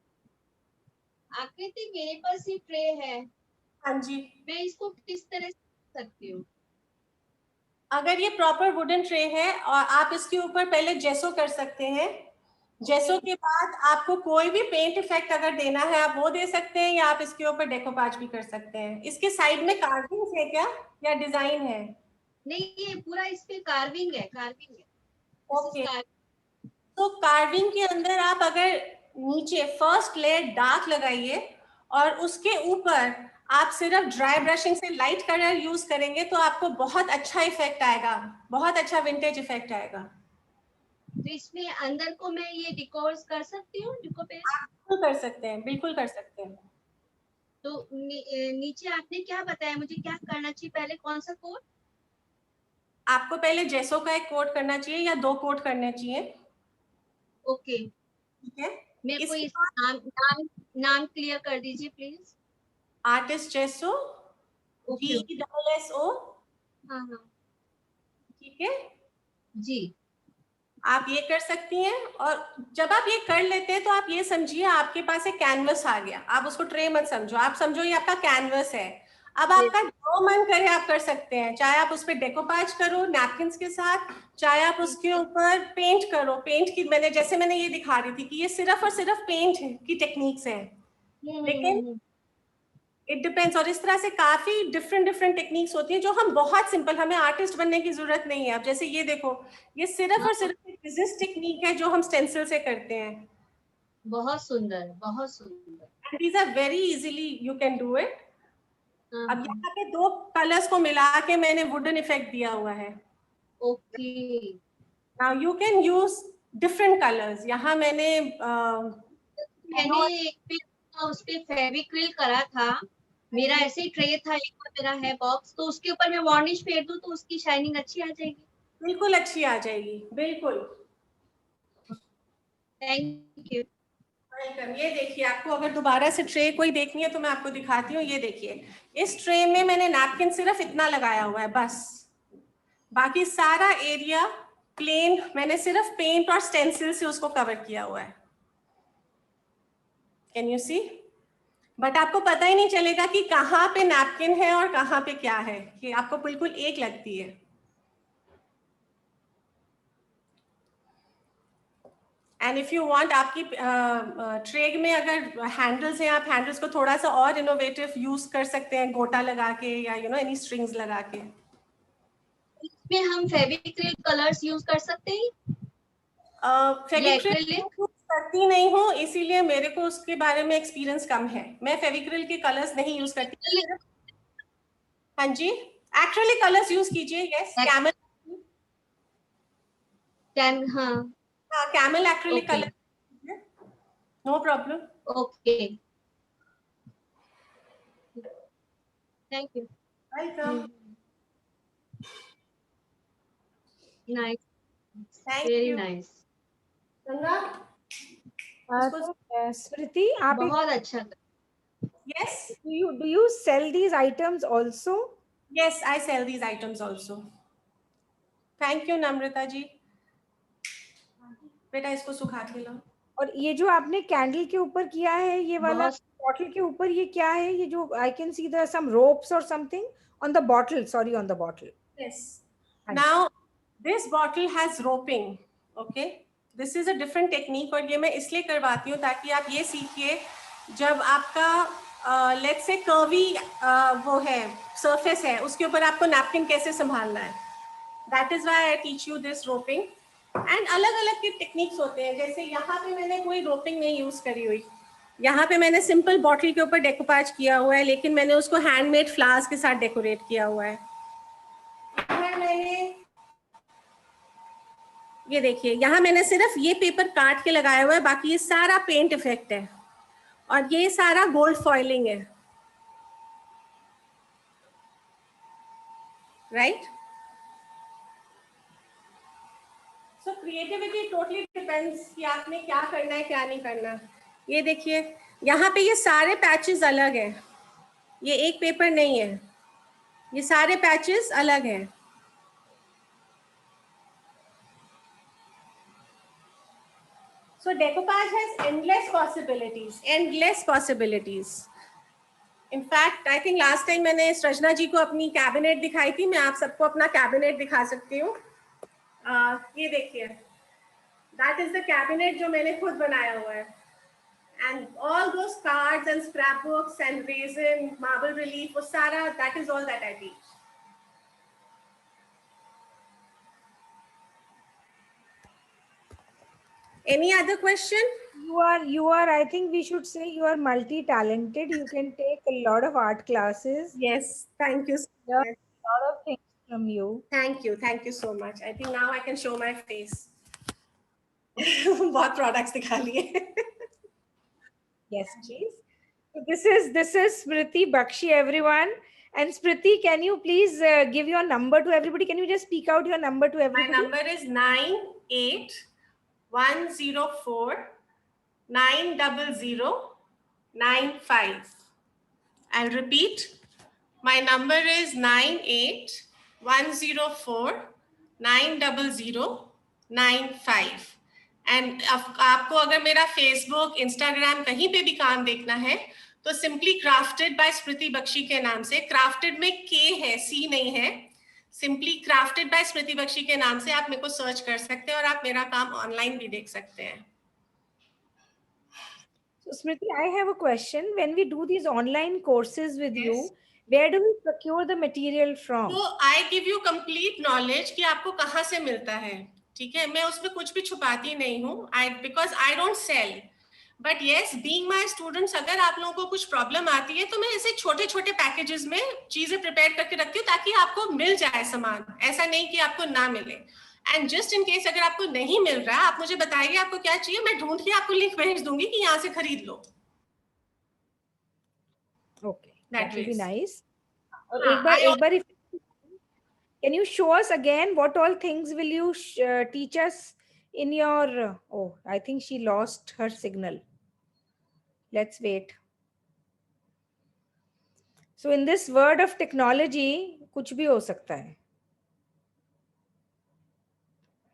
D: आकृति मेरे पास ही ट्रे है.
B: हाँ जी.
D: मैं इसको किस तरह से कर सकती हूँ?
B: अगर ये प्रॉपर वुडन ट्रे है और आप इसके ऊपर पहले जेसो कर सकते हैं. जेसो के बाद आपको कोई भी पेंट इफेक्ट अगर देना है आप वो दे सकते हैं, या आप इसके ऊपर डेकोपाज भी कर सकते हैं. इसके साइड में कार्विंग है क्या या डिजाइन है?
D: नहीं, ये पूरा इस पे कार्विंग है.
B: ओके. तो कार्विंग के अंदर आप अगर नीचे फर्स्ट लेयर डार्क लगाइए और उसके ऊपर आप सिर्फ ड्राई ब्रशिंग से लाइट कलर यूज करेंगे तो आपको बहुत अच्छा इफेक्ट आएगा, बहुत अच्छा विंटेज इफेक्ट आएगा.
D: तो इसमें अंदर को मैं ये डिकोर्स कर सकती हूँ?
B: बिल्कुल कर सकते हैं, बिल्कुल कर सकते हैं.
D: तो नीचे आपने क्या बताया मुझे, क्या करना चाहिए पहले, कौन सा कोट?
B: आपको पहले जेसो का एक कोट करना चाहिए या 2 कोट करने चाहिए.
D: ओके,
B: ठीक है.
D: मेरे को इस नाम क्लियर कर दीजिए प्लीज.
B: Artist जेसो, GSO.
D: हाँ.
B: ठीक है
D: जी.
B: आप ये कर सकती हैं. और जब आप ये कर लेते हैं तो आप ये समझिए आपके पास एक कैनवस आ गया. आप उसको ट्रे मत समझो, आप समझो ये आपका कैनवस है. अब आपका जो मन करे आप कर सकते हैं. चाहे आप उस पर डेकोपाज करो नैपकिन्स के साथ, चाहे आप उसके ऊपर पेंट करो. पेंट की जैसे मैंने ये दिखा रही थी कि ये सिर्फ और सिर्फ पेंट की टेक्निक्स हैं, लेकिन इट डिपेंड्स. और इस तरह से काफी डिफरेंट टेक्निक्स होती हैं जो हम बहुत सिंपल, हमें आर्टिस्ट बनने की जरूरत नहीं है. अब जैसे ये देखो, ये सिर्फ और सिर्फ एक रेजिस्ट टेक्निक है जो हम स्टेंसिल से करते हैं.
D: बहुत सुंदर, बहुत सुंदर.
B: And these are very easily you can do it. अब यहाँ पे 2 कलर्स को मिला के मैंने वुडन इफेक्ट दिया हुआ है.
D: Okay.
B: Now you can use different colours. यहाँ मैंने
D: उस पे फेविक्रिल करा था. मेरा ऐसे ही ट्रे था, एक और मेरा है बॉक्स, तो उसके ऊपर मैं वार्निश फेर दूं तो उसकी शाइनिंग अच्छी आ जाएगी.
B: बिल्कुल अच्छी आ जाएगी, बिल्कुल.
D: Thank you.
B: वेलकम. ये देखिए, आपको अगर दोबारा से ट्रे कोई देखनी है तो मैं आपको दिखाती हूँ. ये देखिए, इस ट्रे में मैंने नैपकिन सिर्फ इतना लगाया हुआ है बस. बाकी सारा एरिया प्लेन, मैंने सिर्फ पेंट और स्टेंसिल से उसको कवर किया हुआ है। Can you C? बट आपको पता ही नहीं चलेगा कि कहाँ पे नैपकिन है और कहाँ पे क्या है, कि आपको बिल्कुल एक लगती है। एंड इफ यू वांट, आपकी ट्रेग में अगर हैंडल्स हैं, आप हैंडल्स को थोड़ा सा और इनोवेटिव यूज कर सकते हैं, गोटा लगा के या एनी स्ट्रिंग्स लगा के।
D: इसमें हम फेविक्रिल कलर्स यूज कर सकते हैं?
B: फेविक्रिल
D: acrylic?
B: यूज करती नहीं हूँ, इसीलिए मेरे को उसके बारे में एक्सपीरियंस कम है। मैं फेविक्रिल के कलर्स नहीं यूज करती। हाँ जी, एक्रिलिक कलर्स यूज कीजिए। यस, कैमल,
D: हाँ,
B: हाँ, camel acrylic
D: Okay.
B: Colour, no problem.
D: Okay, thank you,
B: welcome.
D: Nice,
B: thank
D: very
B: you.
D: Nice,
B: Ganga,
C: Smriti, आप
D: बहुत अच्छा।
B: Yes,
C: do you sell these items also?
B: yes, I sell these items also. Thank you, Namrata जी। बेटा इसको सुखा के लाओ।
C: और ये जो आपने कैंडल के ऊपर किया है, ये वाला
D: बहुत
C: बॉटल के ऊपर, ये क्या है? ये जो I can see the some ropes or something on the bottle, sorry, on the bottle.
B: Yes.
C: हाँ
B: Now this bottle has roping. Okay. This is a different technique और ये मैं इसलिए करवाती हूँ ताकि आप ये सीखिए, जब आपका लेट्स से कर्वी वो है, सरफेस है, उसके ऊपर आपको नैपकिन कैसे संभालना है। That is why I teach you this roping. And अलग अलग के टेक्निक्स होते हैं। जैसे यहाँ पे मैंने कोई रोपिंग नहीं यूज करी हुई, यहाँ पे मैंने सिंपल बॉटल के ऊपर डेकोपाज किया हुआ है, लेकिन मैंने उसको हैंडमेड फ्लावर्स के साथ डेकोरेट किया हुआ है। मैंने ये देखिए, यहाँ मैंने सिर्फ ये पेपर काट के लगाया हुआ है, बाकी ये सारा पेंट इफेक्ट है और ये सारा गोल्ड फॉइलिंग है, राइट। सो क्रिएटिविटी टोटली डिपेंड्स कि आपने क्या करना है क्या नहीं करना। ये देखिए, यहाँ पे ये सारे पैचेस अलग हैं, ये एक पेपर नहीं है, ये सारे पैचेस अलग हैं। So decoupage has endless possibilities, endless possibilities. In fact, I think last time मैंने सृजना जी को अपनी कैबिनेट दिखाई थी, मैं आप सबको अपना कैबिनेट दिखा सकती हूँ। ये देखिए, that is the cabinet जो मैंने खुद बनाया हुआ है, and all those cards and scrapbooks and resin, marble relief, वो सारा, that is all that I teach. Any other question?
C: You are, I think we should say you are multi-talented. You can take a lot of art classes.
B: Yes, thank you so
C: Learn
B: much.
C: a lot of things from you.
B: Thank you so much. I think now I can show my face. बहुत products दिखा लिए।
C: Yes, please. So this is Smriti Bakshi, everyone. And Smriti, can you please give your number to everybody? Can you just speak out your number to
B: My
C: everybody?
B: number is 98-104-900-95. I'll repeat. My number is 98-104-900-95. And आपको अगर मेरा फेसबुक, इंस्टाग्राम कहीं पे भी काम देखना है तो सिंपली क्राफ्टेड बाय स्मृति बख्शी के नाम से, क्राफ्टेड में के है, सी नहीं है, सिंपली क्राफ्टेड बाय स्मृति बख्शी के नाम से आप मेरे को सर्च कर सकते हैं और आप मेरा काम ऑनलाइन भी देख सकते हैं।
C: So Smriti, I have a question. When we do these online courses with
B: Yes.
C: you, where do we procure the material from?
B: तो I give you complete knowledge कि आपको कहाँ से मिलता है, ठीक है। मैं उसमें कुछ भी छुपाती नहीं हूँ, because I don't sell, but yes, being my students, अगर आप लोगों को कुछ प्रॉब्लम आती है तो मैं ऐसे छोटे छोटे पैकेजेस में चीजें प्रिपेयर करके रखती हूँ ताकि आपको मिल जाए सामान, ऐसा नहीं कि आपको ना मिले। एंड जस्ट इन केस अगर आपको नहीं मिल रहा, आप मुझे बताइए आपको क्या चाहिए, मैं ढूंढ के आपको लिंक भेज दूंगी कि यहाँ से खरीद लो।
C: Okay, that will be nice. और
B: हाँ,
C: एक बार can you show us again what all things will you teach us in your oh, I think she lost her signal. Let's wait. So in this world of technology कुछ भी हो सकता है।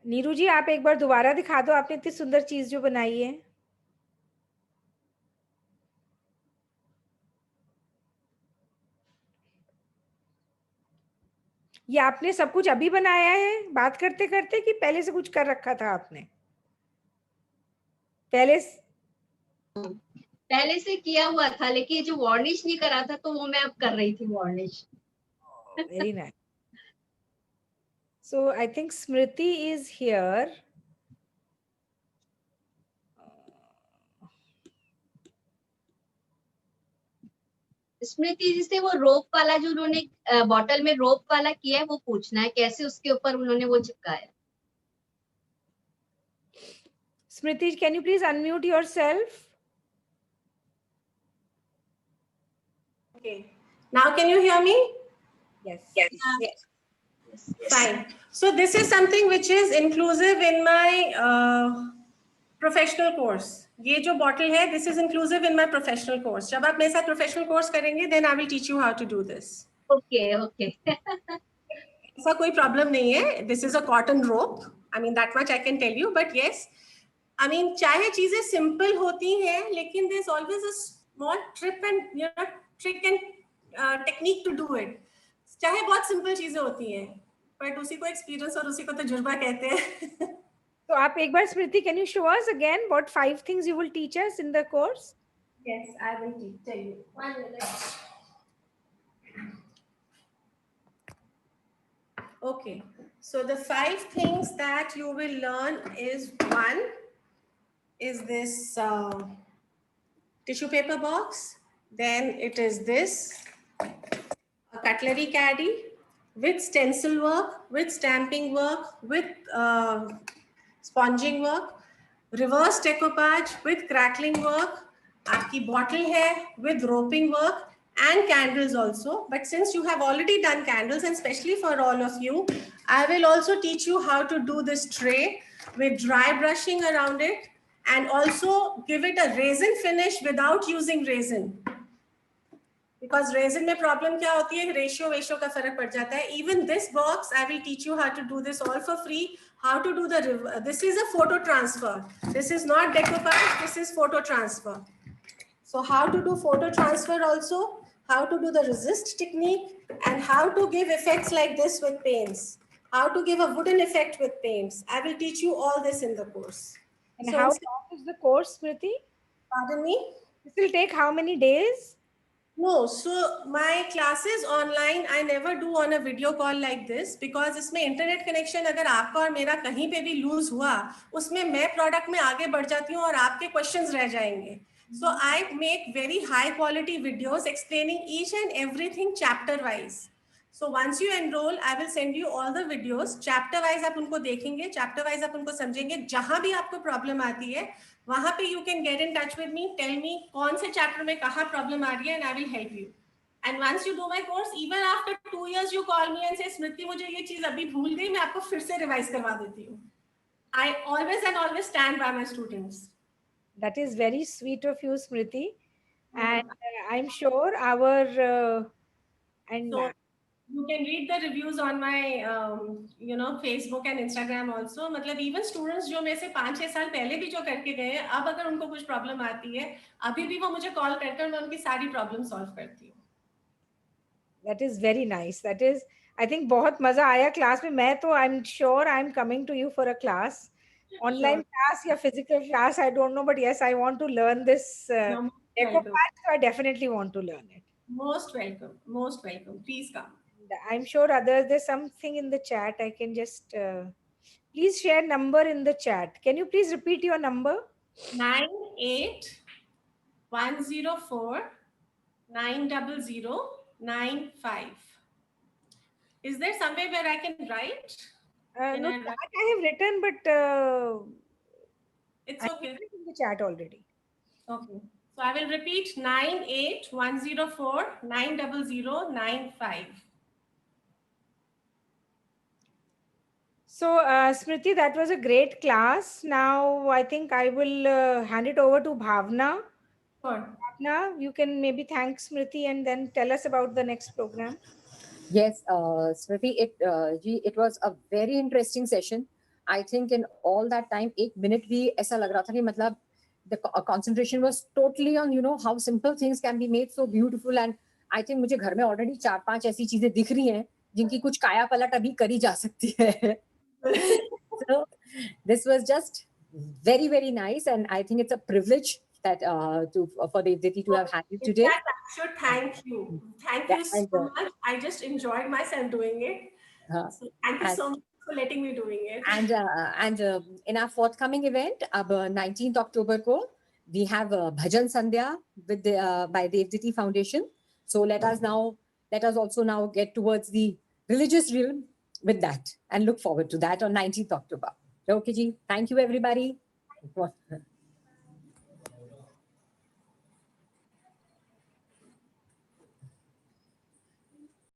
C: नीरू जी आप एक बार दोबारा दिखा दो आपने इतनी सुंदर चीज जो बनाई है। ये आपने सब कुछ अभी बनाया है बात करते करते कि पहले से कुछ कर रखा था आपने?
D: पहले से किया हुआ था, लेकिन जो वार्निश नहीं करा था तो वो मैं अब कर रही थी varnish.
C: Very nice. So I think Smriti is here.
D: Smriti ji से वो रोप वाला जो उन्होंने बॉटल में रोप वाला किया है वो पूछना है, कैसे उसके ऊपर उन्होंने वो चिपकाया।
C: Smriti can you please unmute yourself?
B: Okay. Now can you hear me?
C: Yes.
B: Yes. Fine. So this is something which is inclusive in my professional course. ये जो bottle है, this is inclusive in my professional course. जब आप मेरे साथ professional course करेंगे, then I will teach you how to do this.
D: Okay.
B: ऐसा कोई problem नहीं है. This is a cotton rope. I mean that much I can tell you. But yes, I mean चाहे चीजें simple होती हैं, लेकिन there's always a small trick and technique to do it. चाहे बहुत simple चीजें होती हैं, but उसी को experience और उसी को तजुर्बा कहते हैं.
C: तो आप एक बार स्मृति can you show us again what 5 things you will teach us in the course?
B: Yes, I will tell you. 1 minute. Okay, so the 5 things that you will learn is, 1 is this tissue paper box. Then it is this, a cutlery caddy with stencil work, with stamping work, with sponging work, reverse decoupage with crackling work, आपकी bottle है with roping work, and candles also. But since you have already done candles, and especially for all of you, I will also teach you how to do this tray with dry brushing around it, and also give it a resin finish without using resin. Because resin में problem क्या होती है, ratio का फर्क पड़ जाता है. Even this box, I will teach you how to do this all for free. How to do this is a photo transfer. This is not decoupage, this is photo transfer. So how to do photo transfer also, how to do the resist technique, and how to give effects like this with paints. How to give a wooden effect with paints. I will teach you all this in the course.
C: And how long is the course, Smriti?
B: Pardon me?
C: This will take how many days?
B: No, so my classes online, I never do on a video call like this, because इसमें internet connection अगर आपका और मेरा कहीं पे भी lose हुआ, उसमें मैं product में आगे बढ़ जाती हूँ और आपके questions रह जाएंगे. So I make very high quality videos explaining each and everything chapter wise. So once you enroll, I will send you all the videos. Chapter wise आप उनको देखेंगे, chapter wise आप उनको समझेंगे. जहाँ भी आपको problem आती है, वहाँ पे you can get in touch with me. Tell me कौन से chapter में कहाँ problem आ रही है, and I will help you. And once you do my course, even after 2 years, you call me and say, स्मृति मुझे ये चीज अभी भूल गई, मैं आपको फिर से revise करवा देती हूँ. I always stand by my students.
C: That is very sweet of you, Smriti. And I'm sure our and
B: So you can read the reviews on my Facebook and Instagram also. मतलब even students जो मेरे से 5-6 साल पहले भी जो करके गए हैं, अब अगर उनको कुछ प्रॉब्लम आती है, अभी भी वो मुझे कॉल करके मैं उनकी सारी प्रॉब्लम सॉल्व करती हूँ.
C: That is very nice. That is, I think बहुत मजा आया क्लास में. मैं तो I'm sure I'm coming to you for a class. Online class या physical class, I don't know, but yes, I want to learn this decoupage, so I definitely want to learn it.
B: Most welcome. Please come.
C: I'm sure there's something in the chat. I can just please share number in the chat. Can you please repeat your number?
B: 98-104-900-95. Is there somewhere where I can write?
C: No, that I have written, but
B: it's
C: I
B: okay.
C: have it in the chat already.
B: Okay. So I will repeat 98-104-900-95.
C: So, Smriti, that was a great class. Now, I think I will hand it over to Bhavna.
B: Sure.
C: Bhavna, you can maybe thank Smriti and then tell us about the next program.
A: Yes, Smriti, it was a very interesting session. I think in all that time, एक minute भी ऐसा लग रहा था कि मतलब the concentration was totally on, you know, how simple things can be made so beautiful. And I think मुझे घर में already 4-5 ऐसी चीजें दिख रही हैं जिनकी कुछ काया पलट अभी करी जा सकती है. So this was just very, very nice, and I think it's a privilege that for Devditi to have had you today.
B: In fact, I should thank you. Thank you so much. I just enjoyed myself doing it. So thank you so much for letting me doing it.
A: And in our forthcoming event, 19th October ko, we have Bhajan Sandhya with by Devditi Foundation. So let us also now get towards the religious realm with that and look forward to that on 19th October. Okay, ji. Thank you, everybody.